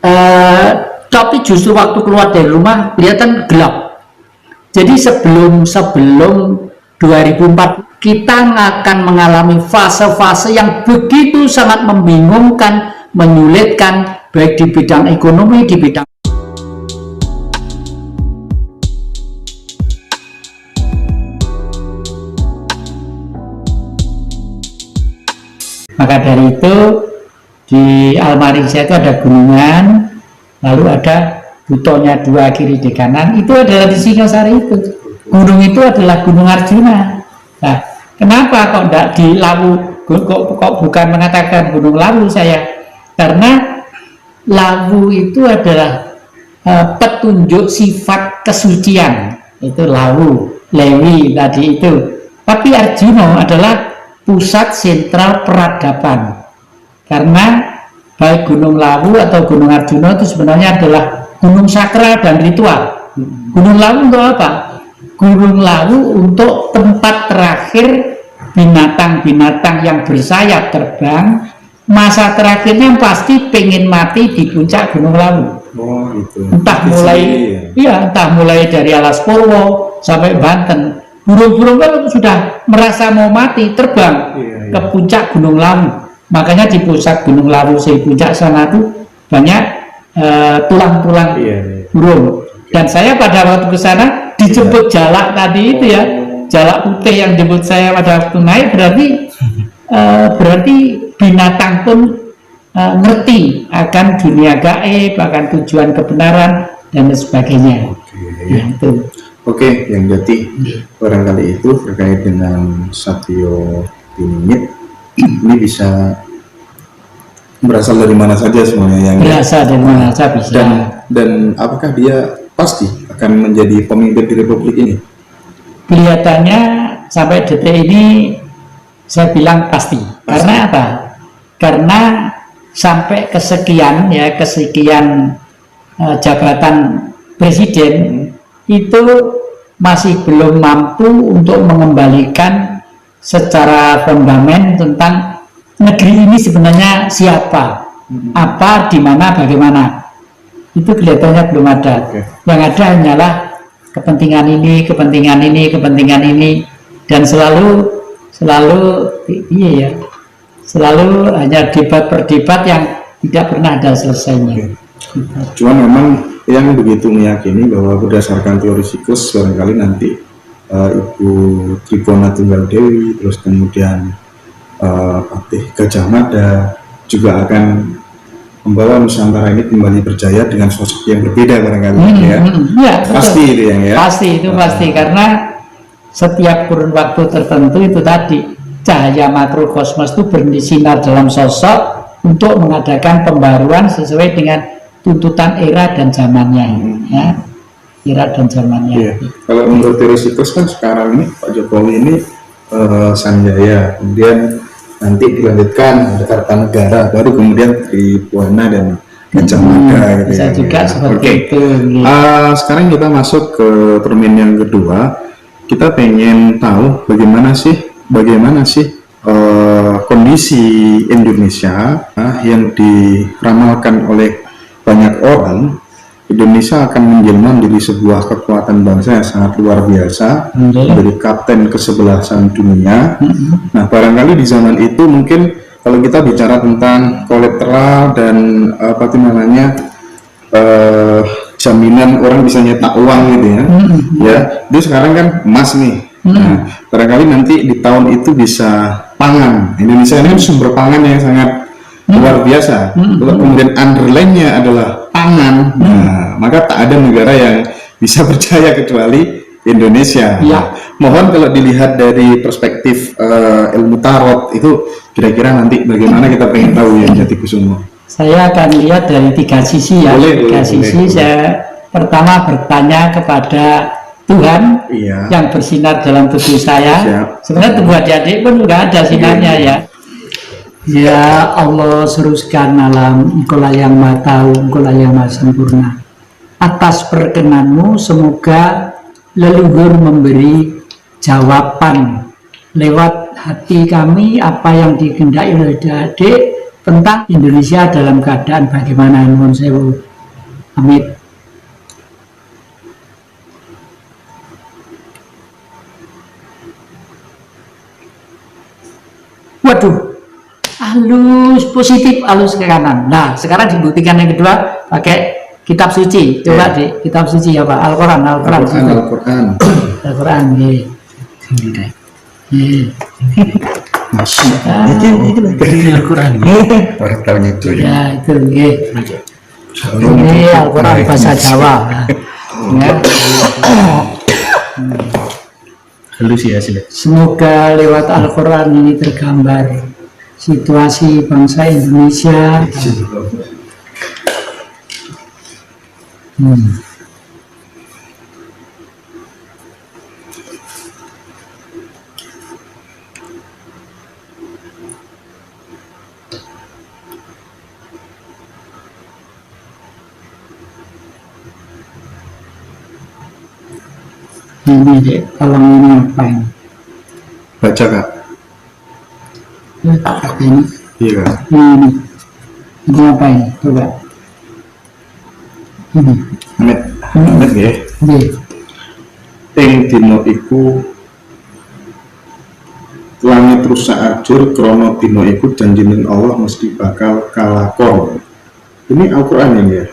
Eh, tapi justru waktu keluar dari rumah kelihatan gelap. Jadi sebelum 2004 kita akan mengalami fase-fase yang begitu sangat membingungkan, menyulitkan, baik di bidang ekonomi, di bidang. Maka dari itu di almari saya itu ada gunungan, lalu ada butonya dua kiri di kanan, itu adalah di Singosari itu. Gunung itu adalah Gunung Arjuna. Nah, kenapa kok tidak di Lawu, kok bukan mengatakan Gunung Lawu saya? Karena Lawu itu adalah petunjuk sifat kesucian, itu Lawu, Lewi tadi itu. Tapi Arjuna adalah pusat sentral peradaban, karena baik Gunung Lawu atau Gunung Arjuna itu sebenarnya adalah gunung sakral dan ritual. Gunung Lawu untuk apa? Gunung Lawu untuk tempat terakhir binatang-binatang yang bersayap terbang, masa terakhirnya pasti pengen mati di puncak Gunung Lawu. Oh, gitu. Entah mulai dari Alas Purwo sampai Banten. Burung-burung kan sudah merasa mau mati terbang ke puncak Gunung Lawu. Makanya di pusat Gunung Lawu di puncak sana tuh banyak tulang-tulang burung. Dan saya pada waktu ke sana dijemput jalak tadi itu ya, jalak putih yang jemput saya pada waktu naik, berarti binatang pun ngerti akan dunia gaib, akan tujuan kebenaran dan sebagainya. Ya, itu. Oke, yang jadi barangkali itu terkait dengan Satyo Diningit ini bisa berasal dari mana saja semuanya yang berasal dari mana saja bisa. Dan apakah dia pasti akan menjadi pemimpin di Republik ini? Kelihatannya sampai detik ini saya bilang pasti. Karena apa? Karena sampai kesekian jabatan presiden itu masih belum mampu untuk mengembalikan secara fundament tentang negeri ini sebenarnya siapa, apa, di mana, bagaimana. Itu kelihatannya belum ada. Yang ada hanyalah kepentingan ini, dan selalu hanya debat berdebat yang tidak pernah ada selesainya. Cuma memang yang begitu meyakini bahwa berdasarkan teori siklus barangkali nanti Ibu Tribona Tunggal Dewi, terus kemudian Patih Gajah Mada juga akan membawa Nusantara ini kembali berjaya dengan sosok yang berbeda barangkali ya. Pasti itu ya. Pasti karena setiap kurun waktu tertentu itu tadi cahaya makrokosmos itu bersinar dalam sosok untuk mengadakan pembaruan sesuai dengan tuntutan era dan zamannya, ya. Era dan zamannya. Iya. Kalau menurut teori siklus kan sekarang ini Pak Jokowi ini Sanjaya, kemudian nanti dilanjutkan ada Kartanegara, baru kemudian Tribhuwana dan Gajah Mada gitu bisa ya. juga seperti itu. Sekarang kita masuk ke permen yang kedua. Kita pengen tahu bagaimana sih kondisi Indonesia yang diramalkan oleh banyak orang. Indonesia akan menjelma menjadi sebuah kekuatan bangsa yang sangat luar biasa, menjadi kapten kesebelasan dunia. Nah, barangkali di zaman itu mungkin kalau kita bicara tentang kolateral dan jaminan orang bisa nyetak uang gitu ya, itu sekarang kan emas nih. Nah, barangkali nanti di tahun itu bisa pangan. Indonesia ini sumber pangan yang sangat luar biasa. Kalau kemudian underline-nya adalah pangan, nah, maka tak ada negara yang bisa berjaya kecuali Indonesia. Ya. Mohon kalau dilihat dari perspektif ilmu tarot itu kira-kira nanti bagaimana, kita pengen tahu ya Jatikusumo. Saya akan lihat dari tiga sisi ya. Tiga sisi. Saya pertama bertanya kepada Tuhan yang bersinar dalam tubuh saya. Sebenarnya tubuh adik-adik pun juga ada sinarnya ya. Ya Allah, seruskan alam, Engkaulah yang maha tahu, Engkaulah yang maha sempurna. Atas perkenanmu semoga leluhur memberi jawaban lewat hati kami apa yang dikehendaki oleh adik, tentang Indonesia dalam keadaan bagaimana. Nuwun sewu. Amit. Waduh, halus positif, halus ke kanan. Nah, sekarang dibuktikan yang kedua pakai kitab suci. Coba di kitab suci apa? Al-Quran. Al-Quran. Masih. Itu Al-Quran. Orang tahun itu ya. Itu. Ini Al-Quran bahasa Jawa. Ya. Halus ya sih. Semoga lewat Al-Quran ini tergambar situasi bangsa Indonesia. Ini deh, tolong ini apa ini? Baca kak. Apa ini? Iya kak. Ini apa ini? Coba. Ini. Amit ya. Ing dino iku langit rusak ajur krono dino iku janjinin Allah mesti bakal kalakon. Ini Al-Quran ya.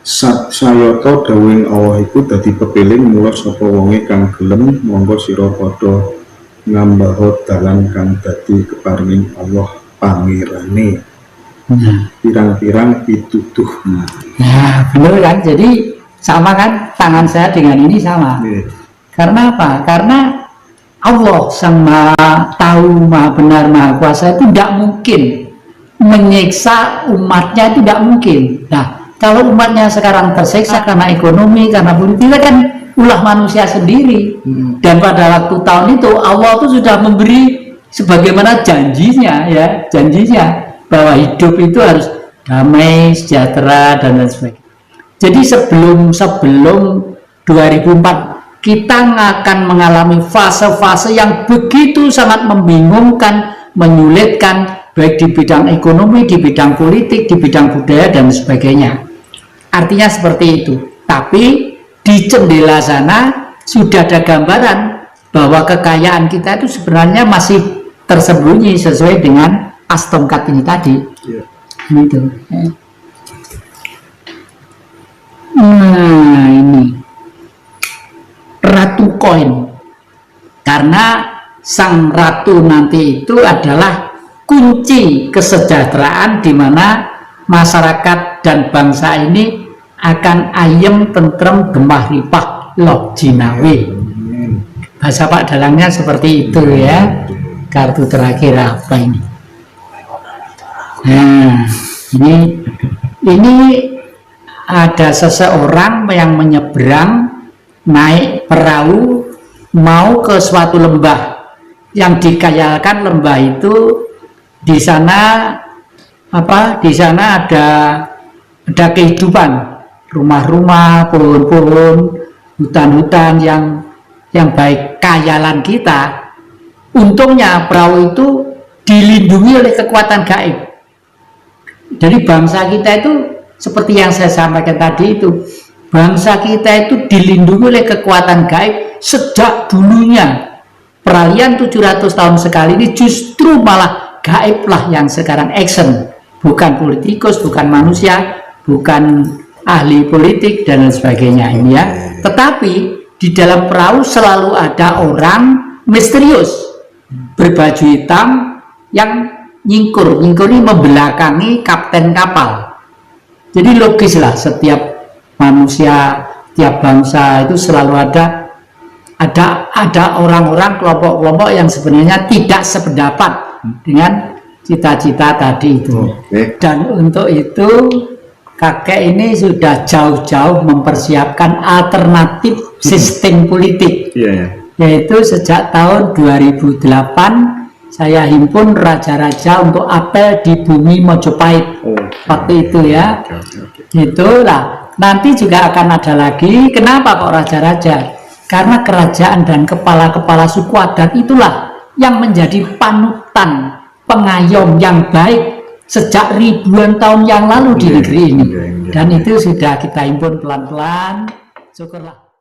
Sayata dawing Allah iku dadi pepiling mula sapa wonge kang gelem monggo sira padha ngambaho dalan kang dadi keparingin Allah pangirane. Pirang-pirang pituduh. Nah, benar kan? Jadi sama kan tangan saya dengan ini sama. Karena apa? Karena Allah Sang Maha Tahu, Maha Benar, Maha Kuasa itu tidak mungkin menyiksa umatnya, itu tidak mungkin. Nah, kalau umatnya sekarang tersiksa karena ekonomi, karena politik, kan ulah manusia sendiri. Dan pada waktu tahun itu Allah itu sudah memberi sebagaimana janjinya, ya, janjinya bahwa hidup itu harus damai, sejahtera, dan lain sebagainya. Jadi sebelum 2004 kita akan mengalami fase-fase yang begitu sangat membingungkan, menyulitkan, baik di bidang ekonomi, di bidang politik, di bidang budaya, dan sebagainya. Artinya seperti itu. Tapi di jendela sana sudah ada gambaran bahwa kekayaan kita itu sebenarnya masih tersembunyi sesuai dengan as tongkat ini tadi. Itu. Nah, ini ratu koin. Karena sang ratu nanti itu adalah kunci kesejahteraan di mana masyarakat dan bangsa ini akan ayem, tentrem, gemah ripah, lok jinawi. Bahasa Pak Dalangnya seperti itu ya. Kartu terakhir apa ini? Nah, ini ada seseorang yang menyeberang naik perahu mau ke suatu lembah yang dikayalkan. Lembah itu di sana apa? Di sana ada kehidupan, rumah-rumah, pohon-pohon, hutan-hutan yang baik kayalan kita. Untungnya perahu itu dilindungi oleh kekuatan gaib. Jadi bangsa kita itu seperti yang saya sampaikan tadi itu, bangsa kita itu dilindungi oleh kekuatan gaib sejak dulunya. Peralihan 700 tahun sekali ini justru malah gaib lah yang sekarang action, bukan politikus, bukan manusia, bukan ahli politik dan lain sebagainya ini ya. Tetapi di dalam perahu selalu ada orang misterius berbaju hitam yang nyingkur ini membelakangi kapten kapal. Jadi logis lah, setiap manusia, tiap bangsa itu selalu ada orang-orang, kelompok-kelompok yang sebenarnya tidak sependapat dengan cita-cita tadi itu. Dan untuk itu kakek ini sudah jauh-jauh mempersiapkan alternatif sistem politik. Yaitu sejak tahun 2008 saya himpun raja-raja untuk apel di bumi Mojopahit. Waktu itu ya. Itulah. Nanti juga akan ada lagi. Kenapa kok raja-raja? Karena kerajaan dan kepala-kepala suku adat itulah yang menjadi panutan pengayom yang baik sejak ribuan tahun yang lalu di negeri ini. Dan itu sudah kita himpun pelan-pelan. Syukurlah.